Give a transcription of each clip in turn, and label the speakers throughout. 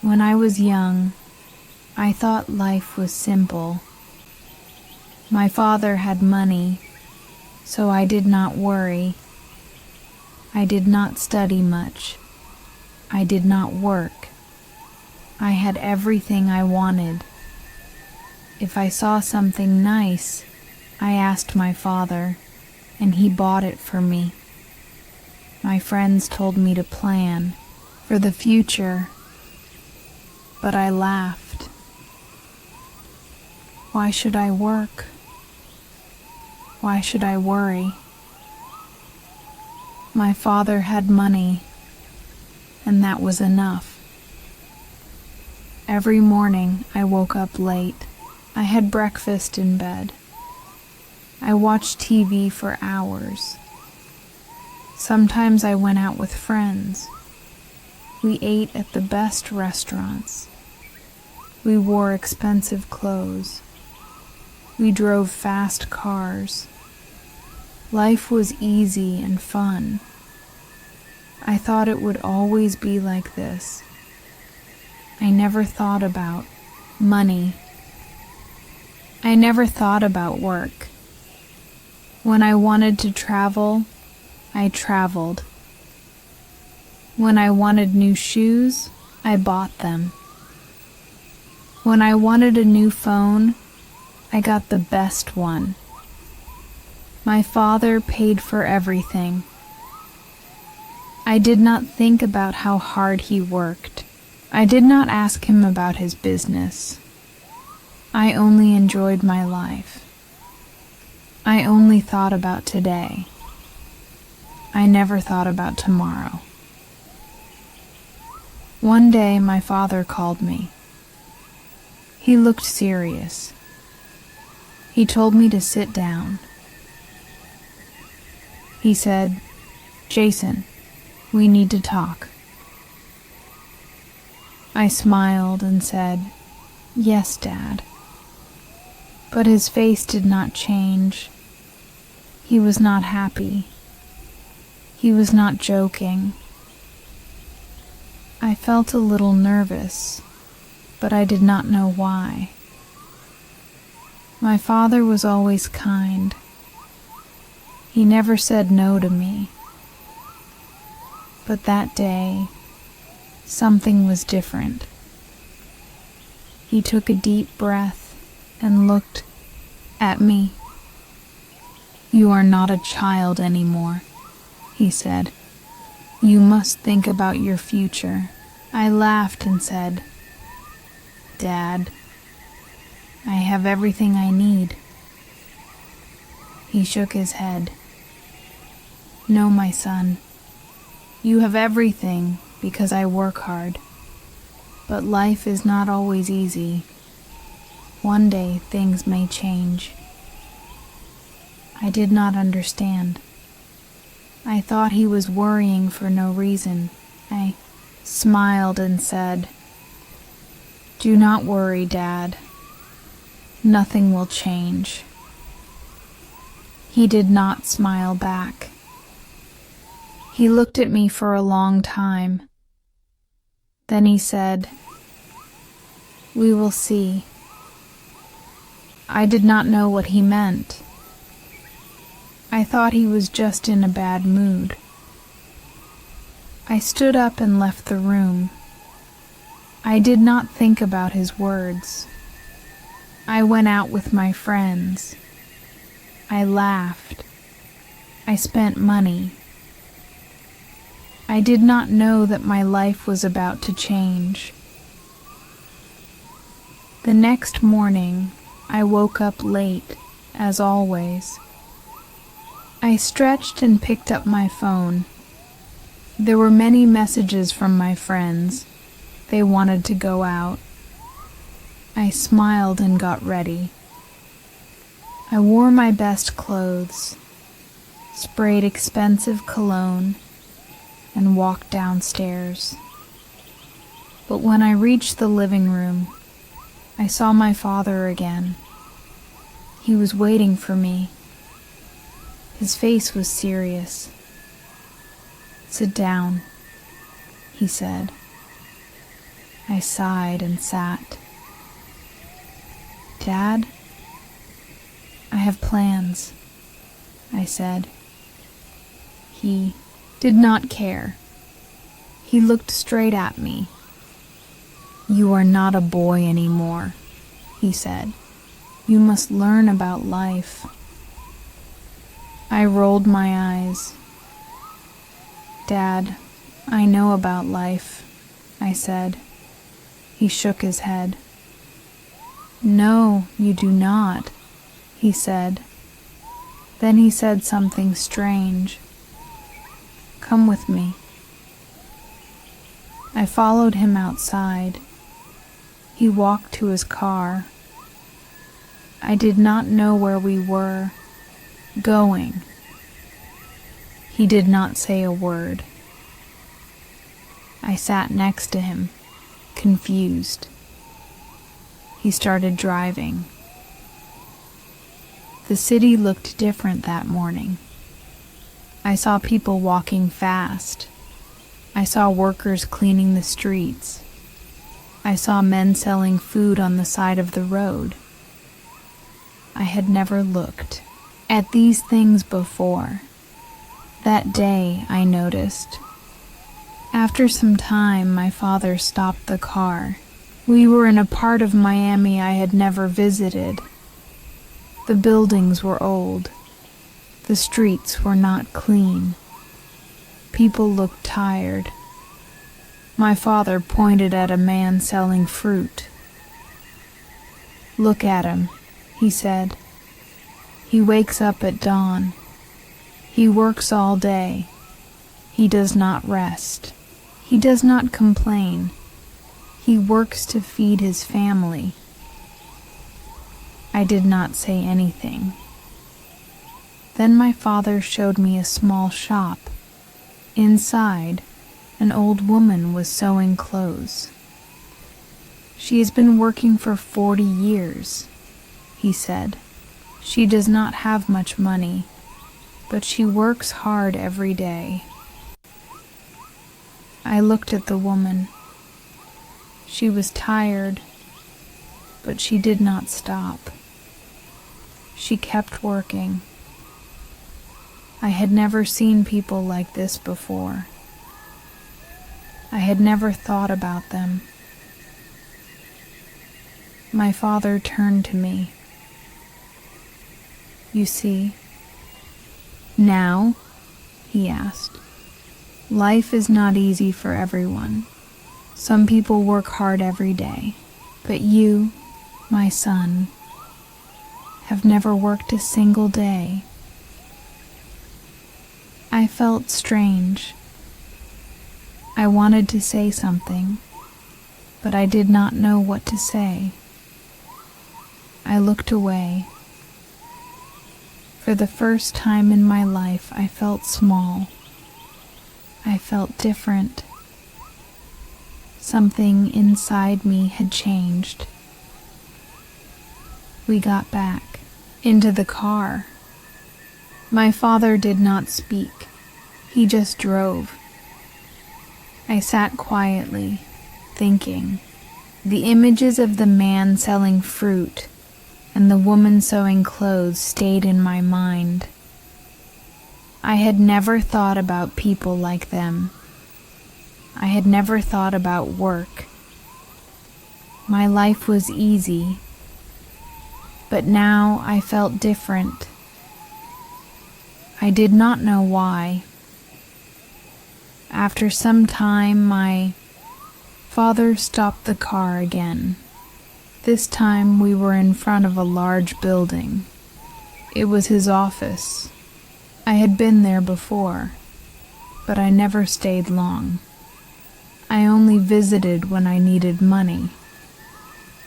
Speaker 1: When I was young, I thought life was simple. My father had money, so I did not worry. I did not study much. I did not work. I had everything I wanted. If I saw something nice, I asked my father, and he bought it for me. My friends told me to plan for the future, but I laughed. Why should I work? Why should I worry? My father had money, and that was enough. Every morning I woke up late. I had breakfast in bed. I watched TV for hours. Sometimes I went out with friends. We ate at the best restaurants. We wore expensive clothes. We drove fast cars. Life was easy and fun. I thought it would always be like this. I never thought about money. I never thought about work. When I wanted to travel, I traveled. When I wanted new shoes, I bought them. When I wanted a new phone, I got the best one. My father paid for everything. I did not think about how hard he worked. I did not ask him about his business. I only enjoyed my life. I only thought about today. I never thought about tomorrow. One day my father called me. He looked serious. He told me to sit down. He said, "Jason, we need to talk." I smiled and said, "Yes, Dad." But his face did not change. He was not happy. He was not joking. I felt a little nervous, but I did not know why. My father was always kind. He never said no to me. But that day, something was different. He took a deep breath and looked at me. "You are not a child anymore," he said. "You must think about your future." I laughed and said, "Dad, I have everything I need." He shook his head. "No, my son, you have everything because I work hard. But life is not always easy. One day things may change." I did not understand. I thought he was worrying for no reason. I smiled and said, "Do not worry, Dad. Nothing will change." He did not smile back. He looked at me for a long time. Then he said, "We will see." I did not know what he meant. I thought he was just in a bad mood. I stood up and left the room. I did not think about his words. I went out with my friends. I laughed. I spent money. I did not know that my life was about to change. The next morning, I woke up late, as always. I stretched and picked up my phone. There were many messages from my friends. They wanted to go out. I smiled and got ready. I wore my best clothes, sprayed expensive cologne, and walked downstairs. But when I reached the living room, I saw my father again. He was waiting for me. His face was serious. "Sit down," he said. I sighed and sat. "Dad, I have plans," I said. He did not care. He looked straight at me. "You are not a boy anymore," he said. "You must learn about life." I rolled my eyes. "Dad, I know about life," I said. He shook his head. "No, you do not," he said. Then he said something strange. "Come with me." I followed him outside. He walked to his car. I did not know where we were going. He did not say a word. I sat next to him, confused. He started driving. The city looked different that morning. I saw people walking fast. I saw workers cleaning the streets. I saw men selling food on the side of the road. I had never looked at these things before. That day, I noticed. After some time, my father stopped the car. We were in a part of Miami I had never visited. The buildings were old. The streets were not clean. People looked tired. My father pointed at a man selling fruit. "Look at him," he said. "He wakes up at dawn. He works all day. He does not rest. He does not complain. He works to feed his family." I did not say anything. Then my father showed me a small shop. Inside, an old woman was sewing clothes. "She has been working for 40 years, he said. "She does not have much money, but she works hard every day." I looked at the woman. She was tired, but she did not stop. She kept working. I had never seen people like this before. I had never thought about them. My father turned to me. "You see, now?" he asked. "Life is not easy for everyone. Some people work hard every day, but you, my son, have never worked a single day." I felt strange. I wanted to say something, but I did not know what to say. I looked away. For the first time in my life, I felt small. I felt different. Something inside me had changed. We got back into the car. My father did not speak. He just drove. I sat quietly, thinking. The images of the man selling fruit and the woman sewing clothes stayed in my mind. I had never thought about people like them. I had never thought about work. My life was easy, but now I felt different. I did not know why. After some time, my father stopped the car again. This time we were in front of a large building. It was his office. I had been there before, but I never stayed long. I only visited when I needed money.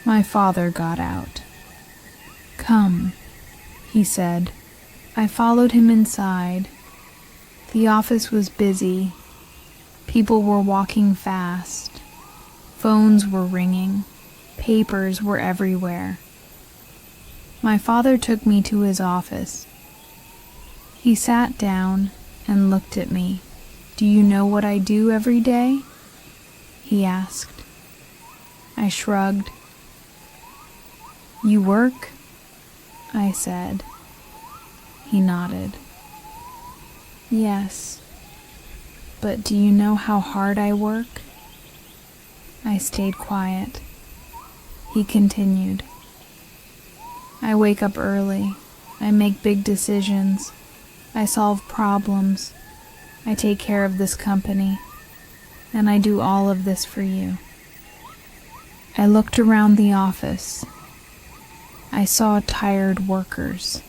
Speaker 1: My father got out. "Come," he said. I followed him inside. The office was busy. People were walking fast. Phones were ringing. Papers were everywhere. My father took me to his office. He sat down and looked at me. "Do you know what I do every day?" he asked. I shrugged. You work? I said. He nodded. Yes. But do you know how hard I work? I stayed quiet. He continued. I wake up early. I make big decisions. I solve problems. I take care of this company. And I do all of this for you. I looked around the office. I saw tired workers.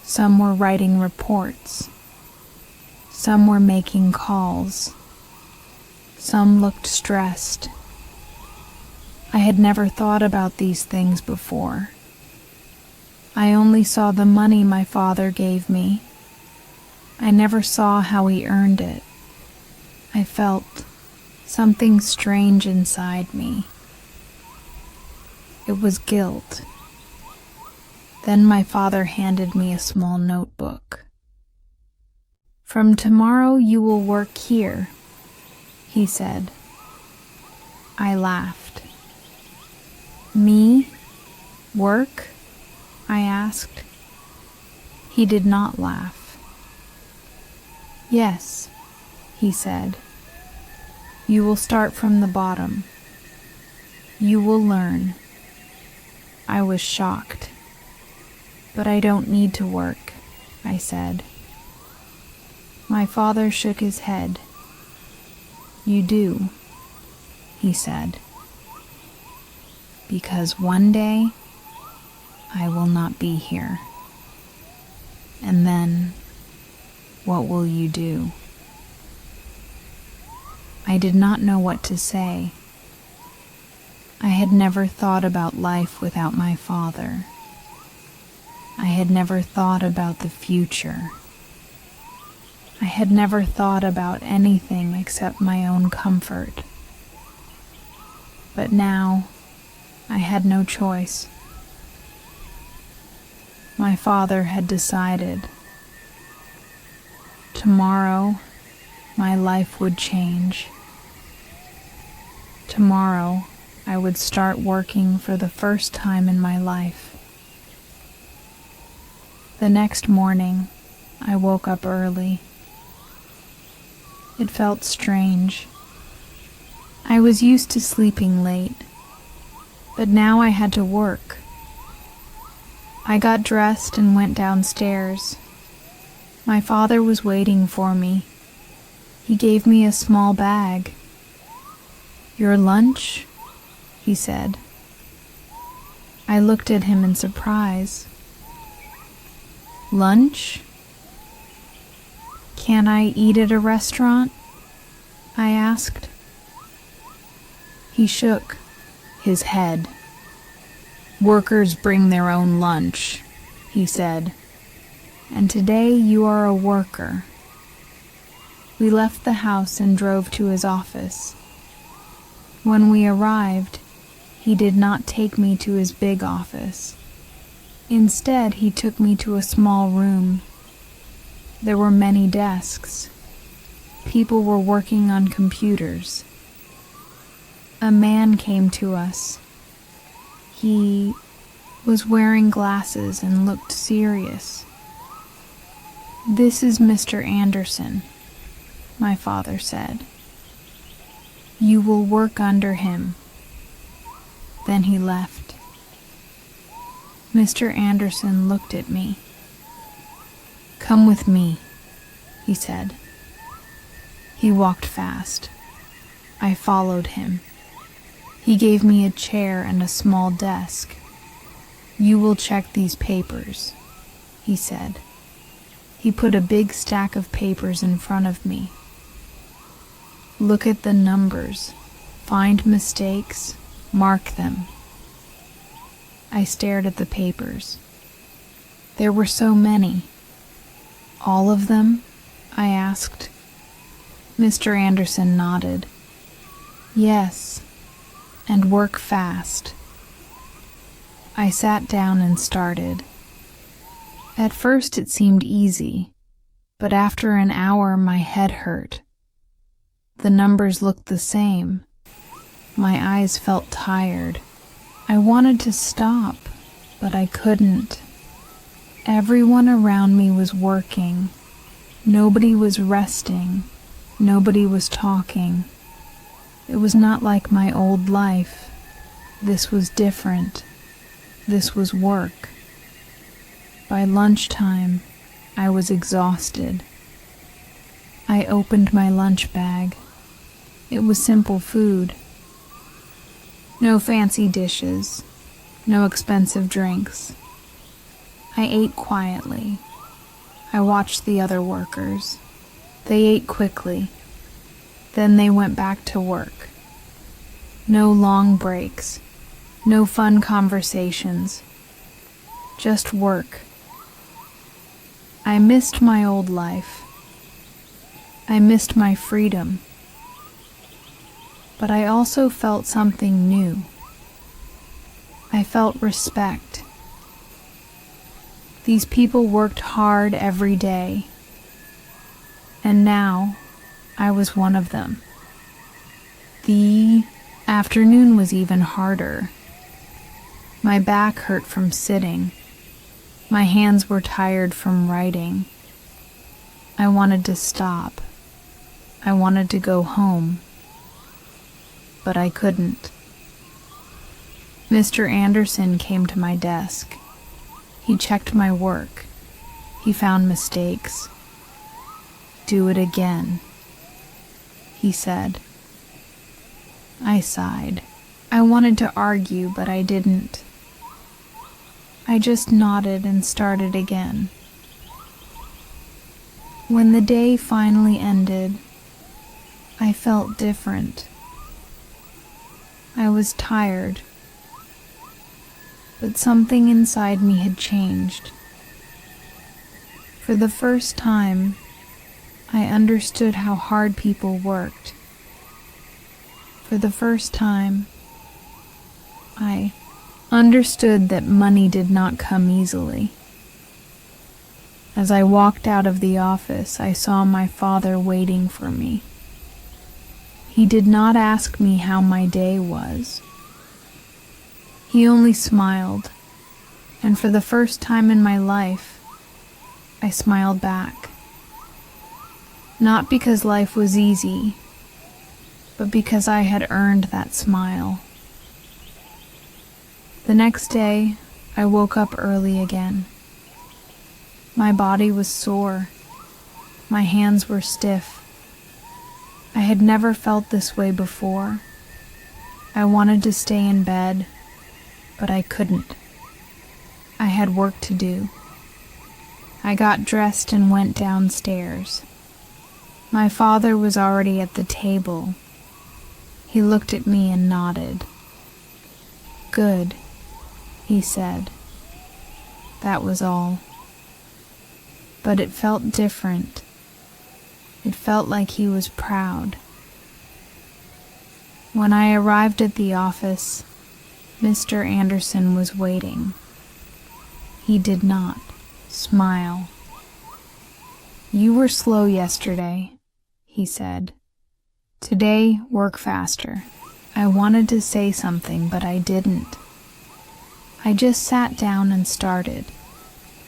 Speaker 1: Some were writing reports. Some were making calls. Some looked stressed. I had never thought about these things before. I only saw the money my father gave me. I never saw how he earned it. I felt something strange inside me. It was guilt. Then my father handed me a small notebook. From tomorrow you will work here, he said. I laughed. Me? Work? I asked. He did not laugh. Yes, he said. You will start from the bottom. You will learn. I was shocked. But I don't need to work, I said. My father shook his head. You do, he said. Because one day I will not be here. And then what will you do? I did not know what to say. I had never thought about life without my father. I had never thought about the future. I had never thought about anything except my own comfort. But now, I had no choice. My father had decided. Tomorrow, my life would change. Tomorrow, I would start working for the first time in my life. The next morning, I woke up early. It felt strange. I was used to sleeping late, but now I had to work. I got dressed and went downstairs. My father was waiting for me. He gave me a small bag. Your lunch? He said. I looked at him in surprise. Lunch? Can I eat at a restaurant? I asked. He shook his head. Workers bring their own lunch, he said. And today you are a worker. We left the house and drove to his office. When we arrived, he did not take me to his big office. Instead, he took me to a small room. There were many desks. People were working on computers. A man came to us. He was wearing glasses and looked serious. This is Mr. Anderson, my father said. You will work under him. Then he left. Mr. Anderson looked at me. Come with me, he said. He walked fast. I followed him. He gave me a chair and a small desk. You will check these papers, he said. He put a big stack of papers in front of me. Look at the numbers. Find mistakes. Mark them. I stared at the papers. There were so many. All of them? I asked. Mr. Anderson nodded. Yes, and work fast. I sat down and started. At first it seemed easy, but after an hour my head hurt. The numbers looked the same. My eyes felt tired. I wanted to stop, but I couldn't. Everyone around me was working. Nobody was resting. Nobody was talking. It was not like my old life. This was different. This was work. By lunchtime, I was exhausted. I opened my lunch bag. It was simple food. No fancy dishes. No expensive drinks. I ate quietly. I watched the other workers. They ate quickly. Then they went back to work. No long breaks. No fun conversations. Just work. I missed my old life. I missed my freedom. But I also felt something new. I felt respect. These people worked hard every day. And now, I was one of them. The afternoon was even harder. My back hurt from sitting. My hands were tired from writing. I wanted to stop. I wanted to go home. But I couldn't. Mr. Anderson came to my desk. He checked my work. He found mistakes. "Do it again," he said. I sighed. I wanted to argue, but I didn't. I just nodded and started again. When the day finally ended, I felt different. I was tired, but something inside me had changed. For the first time, I understood how hard people worked. For the first time, I understood that money did not come easily. As I walked out of the office, I saw my father waiting for me. He did not ask me how my day was. He only smiled, and for the first time in my life, I smiled back. Not because life was easy, but because I had earned that smile. The next day, I woke up early again. My body was sore. My hands were stiff. I had never felt this way before. I wanted to stay in bed, but I couldn't. I had work to do. I got dressed and went downstairs. My father was already at the table. He looked at me and nodded. "Good," he said. That was all. But it felt different. It felt like he was proud. When I arrived at the office, Mr. Anderson was waiting. He did not smile. "You were slow yesterday," he said. "Today, work faster." I wanted to say something, but I didn't. I just sat down and started.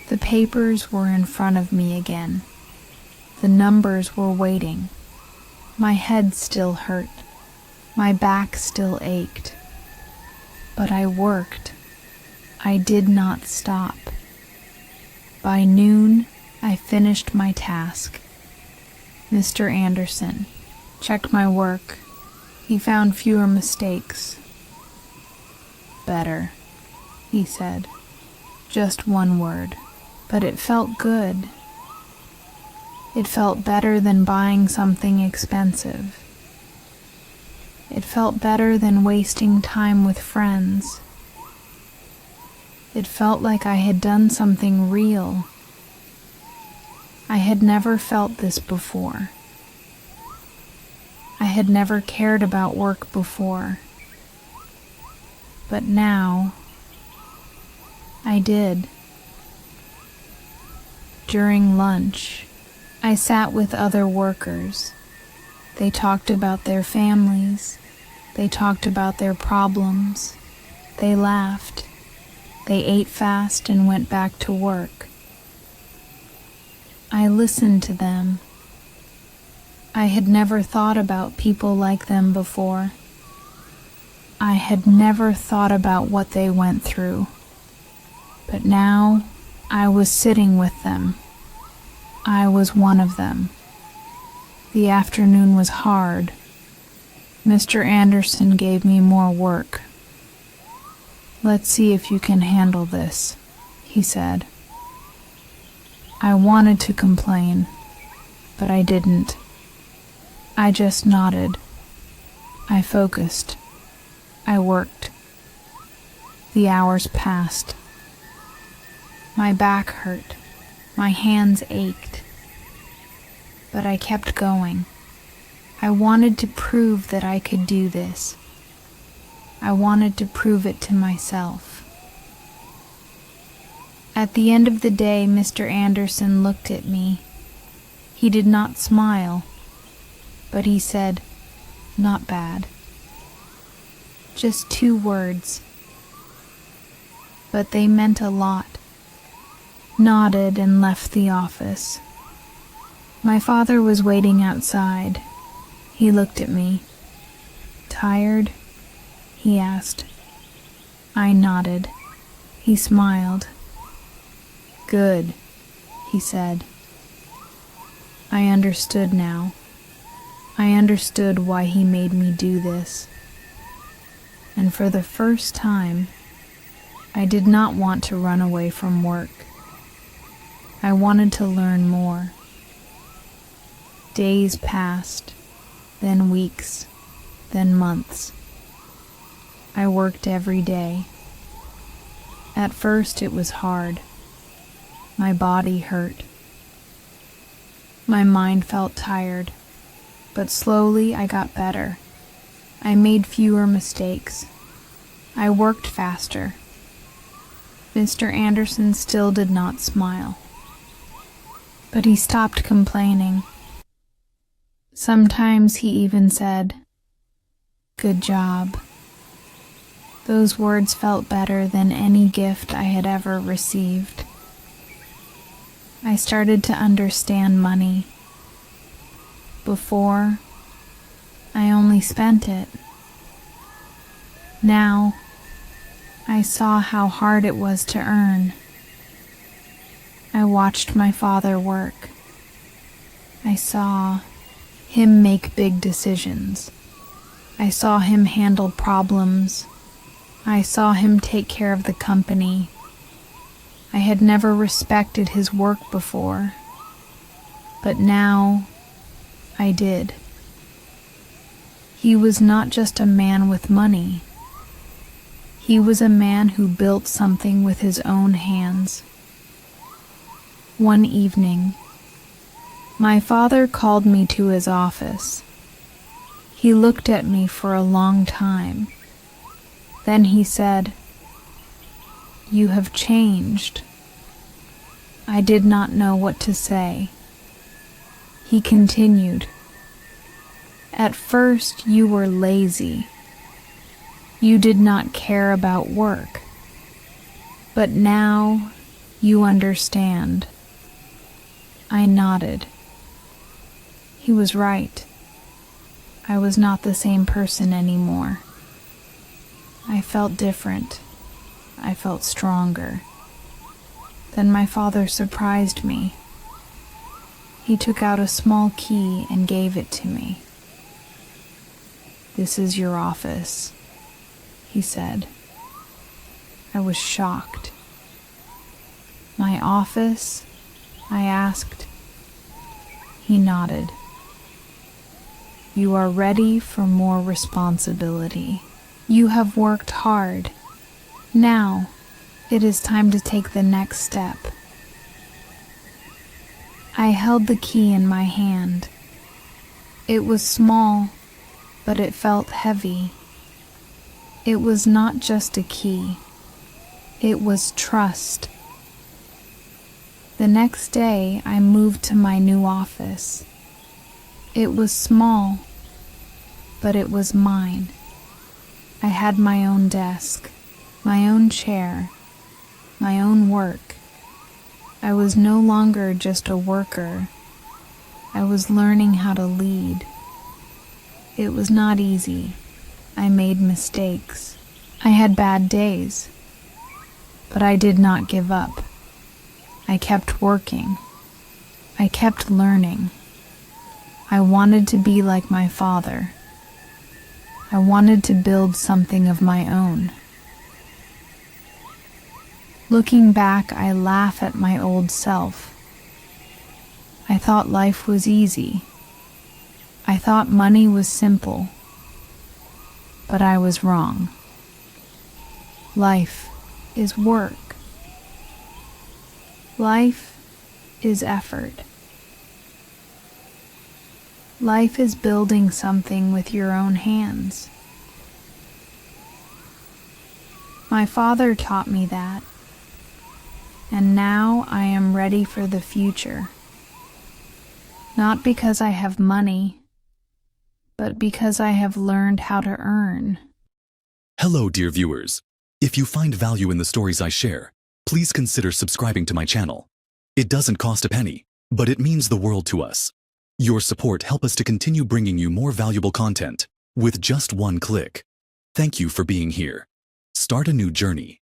Speaker 1: The papers were in front of me again. The numbers were waiting. My head still hurt. My back still ached. But I worked. I did not stop. By noon, I finished my task. Mr. Anderson checked my work. He found fewer mistakes. "Better," he said. Just one word. But it felt good. It felt better than buying something expensive. It felt better than wasting time with friends. It felt like I had done something real. I had never felt this before. I had never cared about work before. But now, I did. During lunch, I sat with other workers. They talked about their families, They talked about their problems. They laughed. They ate fast and went back to work. I listened to them. I had never thought about people like them before. I had never thought about what they went through. But now I was sitting with them. I was one of them. The afternoon was hard. Mr. Anderson gave me more work. "Let's see if you can handle this," he said. I wanted to complain, but I didn't. I just nodded. I focused. I worked. The hours passed. My back hurt. My hands ached. But I kept going. I wanted to prove that I could do this. I wanted to prove it to myself. At the end of the day, Mr. Anderson looked at me. He did not smile, but he said, "Not bad." Just 2 words. But they meant a lot. Nodded and left the office. My father was waiting outside. He looked at me. "Tired?" he asked. I nodded. He smiled. "Good," he said. I understood now. I understood why he made me do this. And for the first time, I did not want to run away from work. I wanted to learn more. Days passed, then weeks, then months. I worked every day. At first it was hard. My body hurt. My mind felt tired, but slowly I got better. I made fewer mistakes. I worked faster. Mr. Anderson still did not smile, but he stopped complaining. Sometimes he even said, "Good job." Those words felt better than any gift I had ever received. I started to understand money. Before, I only spent it. Now, I saw how hard it was to earn. I watched my father work. I saw him make big decisions. I saw him handle problems. I saw him take care of the company. I had never respected his work before, but now I did. He was not just a man with money. He was a man who built something with his own hands. One evening, my father called me to his office. He looked at me for a long time. Then he said, "You have changed." I did not know what to say. He continued, "At first you were lazy. You did not care about work. But now you understand." I nodded. He was right. I was not the same person anymore. I felt different. I felt stronger. Then my father surprised me. He took out a small key and gave it to me. "This is your office," he said. I was shocked. "My office?" I asked. He nodded. "You are ready for more responsibility. You have worked hard. Now, it is time to take the next step." I held the key in my hand. It was small, but it felt heavy. It was not just a key. It was trust. The next day, I moved to my new office. It was small, but it was mine. I had my own desk, my own chair, my own work. I was no longer just a worker. I was learning how to lead. It was not easy. I made mistakes. I had bad days. But I did not give up. I kept working. I kept learning. I wanted to be like my father. I wanted to build something of my own. Looking back, I laugh at my old self. I thought life was easy. I thought money was simple. But I was wrong. Life is work. Life is effort. Life is building something with your own hands. My father taught me that, and now I am ready for the future. Not because I have money, but because I have learned how to earn.
Speaker 2: Hello, dear viewers. If you find value in the stories I share, please consider subscribing to my channel. It doesn't cost a penny, but it means the world to us. Your support helps us to continue bringing you more valuable content with just one click. Thank you for being here. Start a new journey.